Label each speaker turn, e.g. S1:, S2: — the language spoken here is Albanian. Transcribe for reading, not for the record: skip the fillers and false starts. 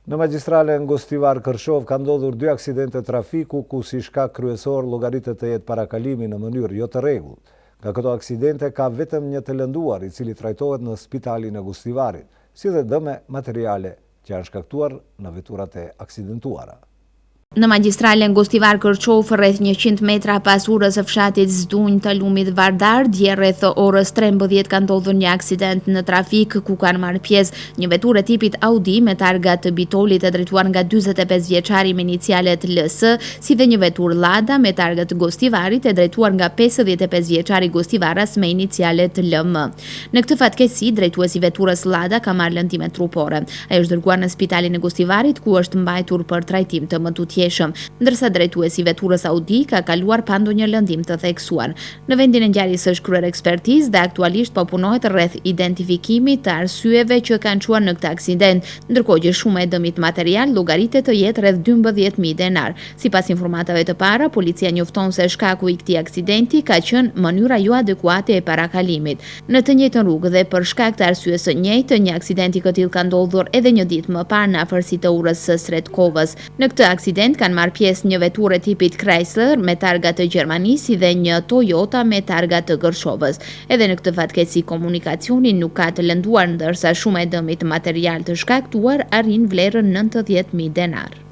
S1: Në magjistralen Gostivar Kërshov ka ndodhur 2 aksidente trafiku ku si shkak kryesor llogaritet të jetë parakalimi në mënyrë jo të rregullt. Nga këto aksidente ka vetëm një të lënduar i cili trajtohet në spitalin e Gostivarit, si dhe dëme materiale që janë shkaktuar në veturat e aksidentuara.
S2: Në magjistralen Gostivar Kërshov, rreth 100 metra pas urës së fshatit Zdunj të lumit Vardar, dje rreth orës 13 ka ndodhur një aksident në trafik ku kanë marrë pjesë një veturë tipit Audi me targa të bitolit të drejtuar nga 45 vjeçari me inicialet LS, si dhe një veturë Lada me targa të Gostivarit e drejtuar nga 55 vjeçari Gostivaras me inicialet LM. Në këtë fatkeqësi, drejtuesi veturës Lada ka marrë lëndime trupore. Ai është dërguar në spitalin e Gostivarit ku është mbajtur për trajtim të mëtutjeshëm, ndërsa drejtuesi veturës Audi ka kaluar pa ndonjë lëndim të theksuar. Në vendin e ngjarjes është kryer ekspertizë dhe aktualisht po punohet rreth identifikimit të arsyeve që kanë çuar në këtë aksident, ndërkohë që shuma e dëmit material llogaritet të jetë rreth 12.000 denar. Sipas informatave të para, policia njofton se shkaku i këtij aksidenti ka qenë mënyra jo adekuate e parakalimit. Në të njëjtën rrugë dhe për shkak të arsyes së njëjtë, një aksident i këtillë ka ndodhur edhe një ditë më parë në afërsi të urës së Sretkovës. Në këtë aksident kanë marrë pjesë një veturë tipit Chrysler me targa të Gjermanisë dhe një Toyota me targa të Kërshovës. Edhe në këtë fatkeqësi komunikacioni nuk ka të lënduar, ndërsa shuma e dëmit material të shkaktuar arrin vlerën 90.000 denar.